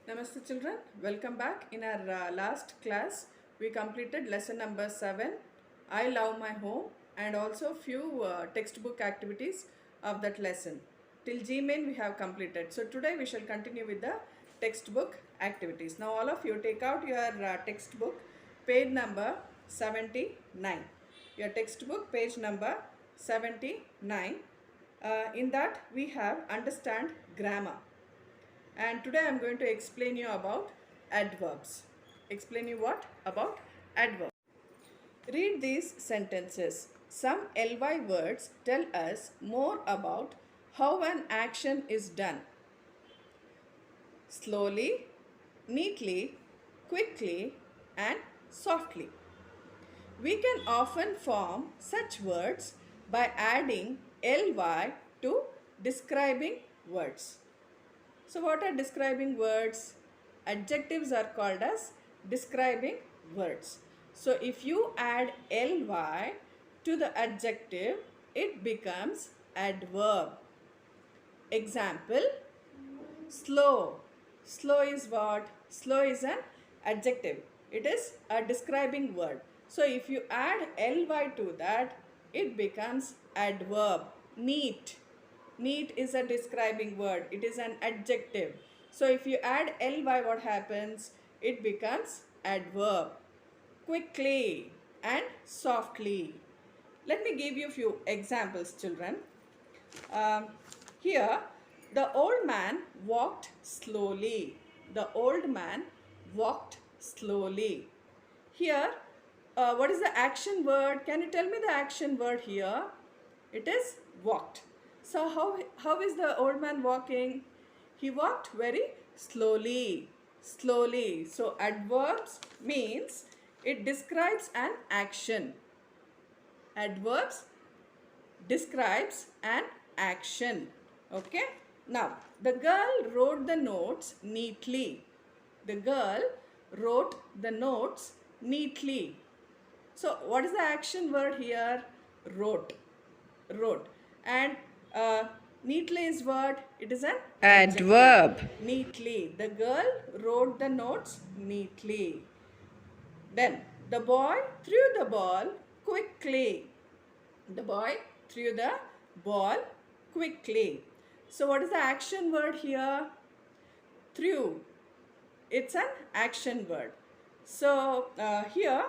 Namaste children, welcome back. In our last class, we completed lesson number 7, I love my home, and also few textbook activities of that lesson. Till G main we have completed. So today we shall continue with the textbook activities. Now all of you take out your textbook, page number 79. Your textbook, page number 79. In that we have understand grammar. And today I am going to explain you about adverbs. Explain you what? About adverbs. Read these sentences. Some ly words tell us more about how an action is done. Slowly, neatly, quickly and softly. We can often form such words by adding ly to describing words. So what are describing words? Adjectives are called as describing words. So if you add ly to the adjective, it becomes adverb. Example, slow. Slow is what? Slow is an adjective. It is a describing word. So if you add ly to that, it becomes adverb. Neat. Neat is a describing word. It is an adjective. So if you add ly, what happens? It becomes adverb. Quickly and softly. Let me give you a few examples, children. Here, the old man walked slowly. The old man walked slowly. Here, what is the action word? Can you tell me the action word here? It is walked. So how is the old man walking? He walked very slowly. Slowly. So adverbs means it describes an action. Adverbs describes an action. Okay. Now, the girl wrote the notes neatly. The girl wrote the notes neatly. So, what is the action word here? Wrote. Wrote. And neatly is what? It is an Adverb. neatly. The girl wrote the notes neatly. Then the boy threw the ball quickly. The boy threw the ball quickly. So what is the action word here? Threw. It's an action word. So here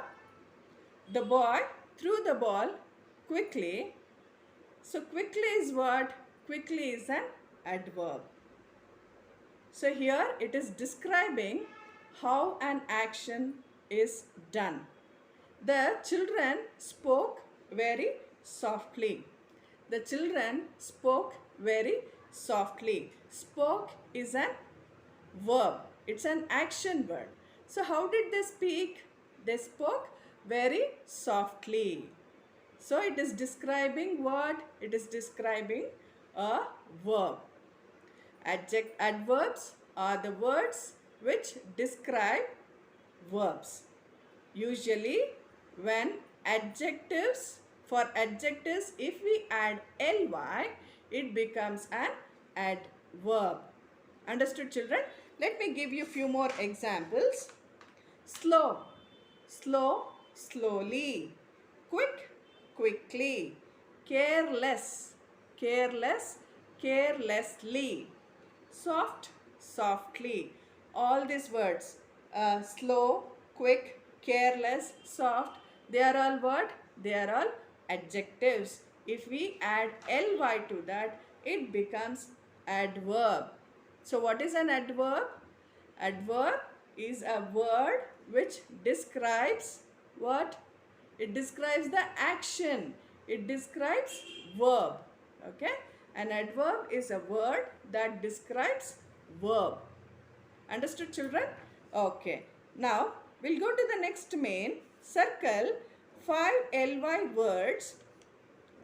the boy threw the ball quickly. So quickly is what? Quickly is an adverb. So here it is describing how an action is done. The children spoke very softly. The children spoke very softly. Spoke is an verb. It's an action word. So how did they speak? They spoke very softly. So it is describing what? It is describing a verb. Adverbs are the words which describe verbs. Usually when for adjectives, if we add ly, it becomes an adverb. Understood, children? Let me give you few more examples. Slow, slow, slowly. Quick, quickly. Careless, careless, carelessly. Soft, softly. All these words, slow, quick, careless, soft, they are all what? They are all adjectives. If we add ly to that, it becomes adverb. So what is an adverb? Adverb is a word which describes what? It describes the action. It describes verb. Okay? An adverb is a word that describes verb. Understood, children? Okay. Now, we'll go to the next main. Circle 5 ly words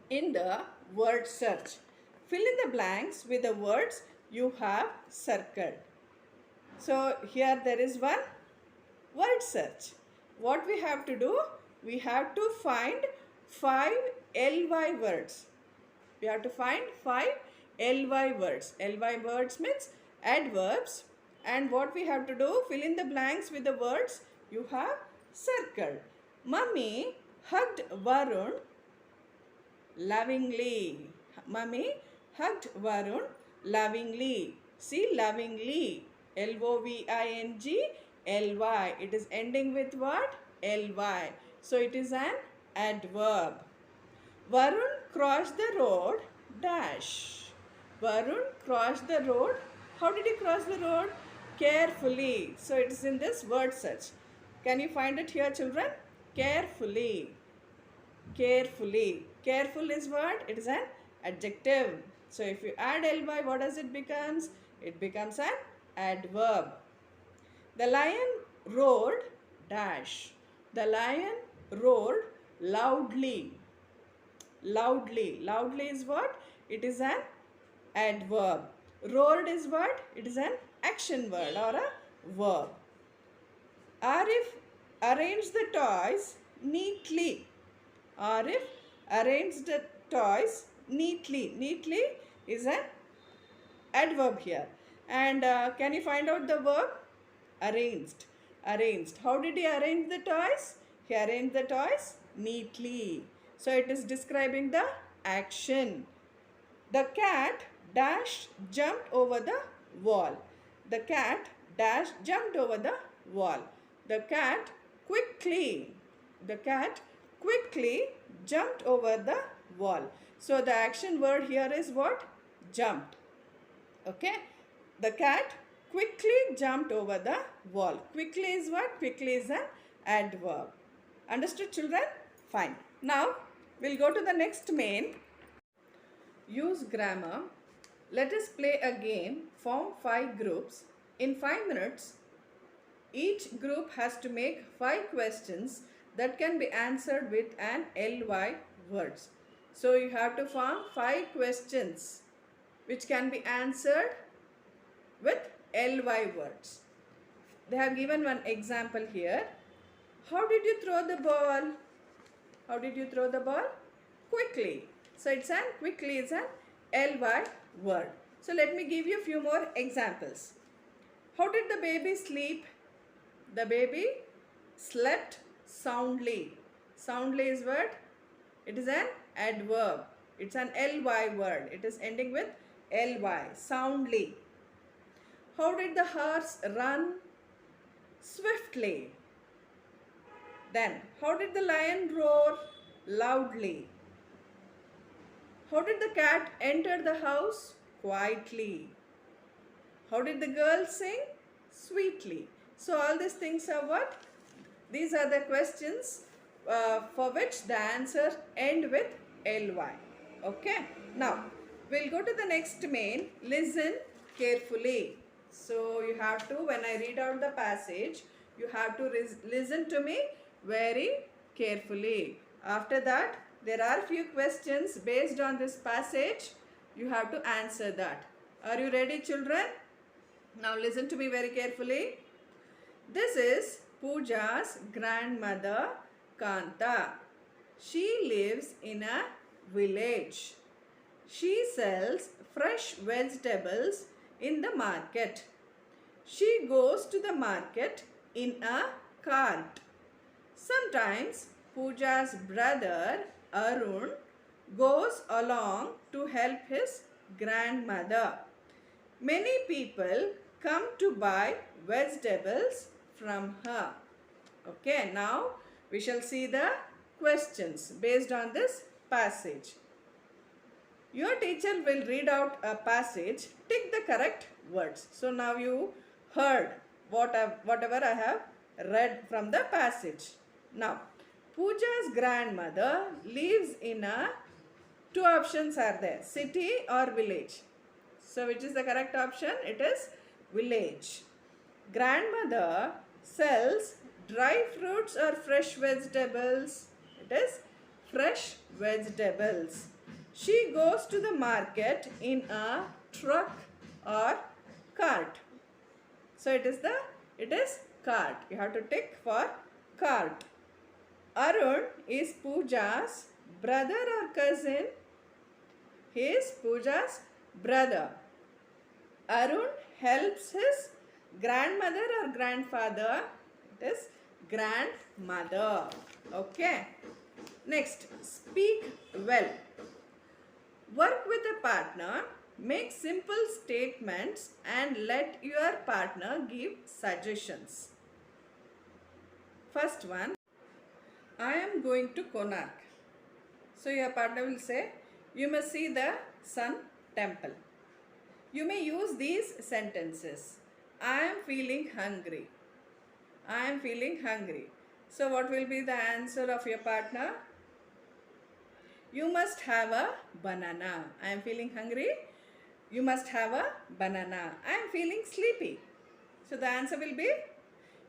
in the word search. Fill in the blanks with the words you have circled. So, here there is one word search. What we have to do? We have to find 5 ly words. We have to find 5 ly words. Ly words means adverbs And what we have to do, fill in the blanks with the words you have circled. Mummy hugged Varun lovingly. Mummy hugged Varun lovingly. See, lovingly. Lovingly. It is ending with what? Ly. So it is an adverb. Varun crossed the road dash. Varun crossed the road. How did he cross the road? Carefully. So it is in this word search. Can you find it here, children? Carefully. Carefully. Careful is what? It is an adjective. So if you add ly, what does it becomes? It becomes an adverb. The lion roared dash. The lion roared loudly. Loudly. Loudly is what? It is an adverb. Roared is what? It is an action word or a verb. Arif arranged the toys neatly. Arif arranged the toys neatly. Neatly is an adverb here. And can you find out the verb? Arranged. Arranged. How did he arrange the toys? He arranged the toys neatly. So it is describing the action. The cat dash jumped over the wall. The cat dash jumped over the wall. The cat quickly jumped over the wall. So the action word here is what? Jumped. Okay. The cat quickly jumped over the wall. Quickly is what? Quickly is an adverb. Understood, children? Fine. Now we'll go to the next main. Use grammar. Let us play a game. Form 5 groups. In 5 minutes, each group has to make 5 questions that can be answered with an ly words. So you have to form 5 questions which can be answered with ly words. They have given one example here. How did you throw the ball? How did you throw the ball? Quickly. So it's an quickly is an ly word. So let me give you a few more examples. How did the baby sleep? The baby slept soundly. Soundly is what? It is an adverb. It's an ly word. It is ending with ly. Soundly. How did the horse run? Swiftly. Then, how did the lion roar? Loudly. How did the cat enter the house? Quietly. How did the girl sing? Sweetly. So all these things are what? These are the questions for which the answers end with ly. Okay. Now, we'll go to the next main. Listen carefully. So you have to, when I read out the passage, you have to listen to me very carefully. After that, there are few questions based on this passage. You have to answer that. Are you ready, children? Now listen to me very carefully. This is Pooja's grandmother, Kanta. She lives in a village. She sells fresh vegetables in the market. She goes to the market in a cart. Sometimes Pooja's brother Arun goes along to help his grandmother. Many people come to buy vegetables from her. Okay, now we shall see the questions based on this passage. Your teacher will read out a passage, tick the correct words. So now you heard whatever I have read from the passage. Now, Pooja's grandmother lives in a, 2 options are there, city or village. So which is the correct option? It is village. Grandmother sells dry fruits or fresh vegetables. It is fresh vegetables. She goes to the market in a truck or cart. So it is cart. You have to tick for cart. Arun is Pooja's brother or cousin? He is Pooja's brother. Arun helps his Grandmother or grandfather? It is grandmother. Okay. Next, speak well. Work with a partner. Make simple statements and let your partner give suggestions. First one, I am going to Konark. So your partner will say, you must see the sun temple. You may use these sentences. I am feeling hungry. I am feeling hungry. So what will be the answer of your partner? You must have a banana. I am feeling hungry. You must have a banana. I am feeling sleepy. So the answer will be,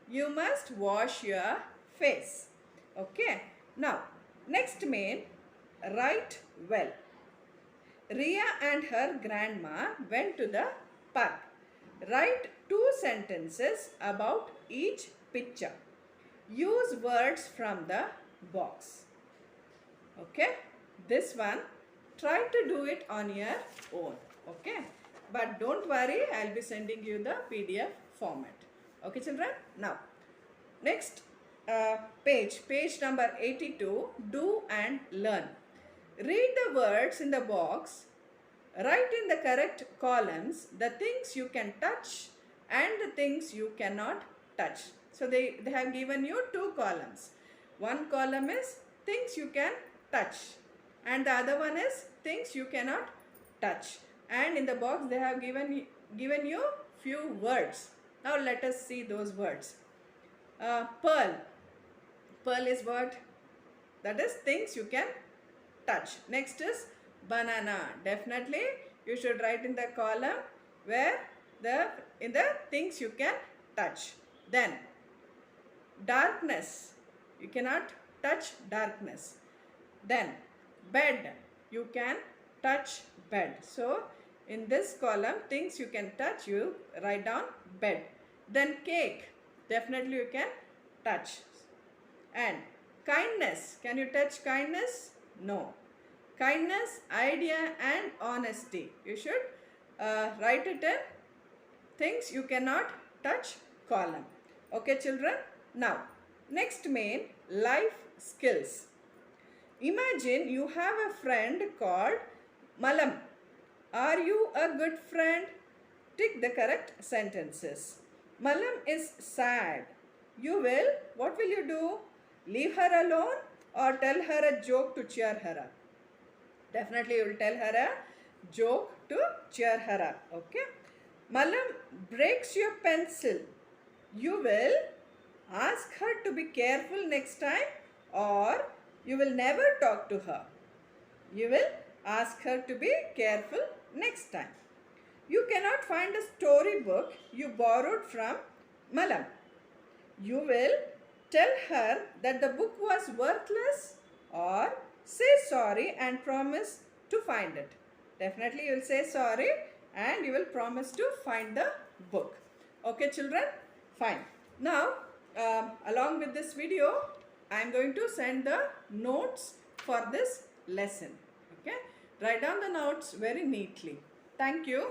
you must wash your face. Okay. Now, next main, write well. Ria and her grandma went to the park. Write 2 sentences about each picture. Use words from the box. Okay. This one, try to do it on your own. Okay. But don't worry, I'll be sending you the PDF format. Okay, children. Now, next page number 82, do and learn. Read the words in the box. Write in the correct columns the things you can touch and the things you cannot touch. So they have given you 2 columns. One column is things you can touch and the other one is things you cannot touch. And in the box they have given you few words. Now let us see those words. Pearl. Pearl is what? That is things you can touch. Next is banana. Definitely you should write in the column where in the things you can touch. Then darkness. You cannot touch darkness. Then bed. You can touch bed. So in this column things you can touch, you write down bed. Then cake. Definitely you can touch. And kindness. Can you touch kindness? No. Kindness, idea and honesty. You should write it in things you cannot touch column. Okay, children. Now, next main, life skills. Imagine you have a friend called Malam. Are you a good friend? Tick the correct sentences. Malam is sad. What will you do? Leave her alone or tell her a joke to cheer her up? Definitely you will tell her a joke to cheer her up. Okay. Malam breaks your pencil. You will ask her to be careful next time or you will never talk to her. You will ask her to be careful next time. You cannot find a storybook you borrowed from Malam. You will tell her that the book was worthless or say sorry and promise to find it. Definitely you will say sorry and you will promise to find the book. Okay, children? Fine. Now, along with this video, I am going to send the notes for this lesson. Okay? Write down the notes very neatly. Thank you.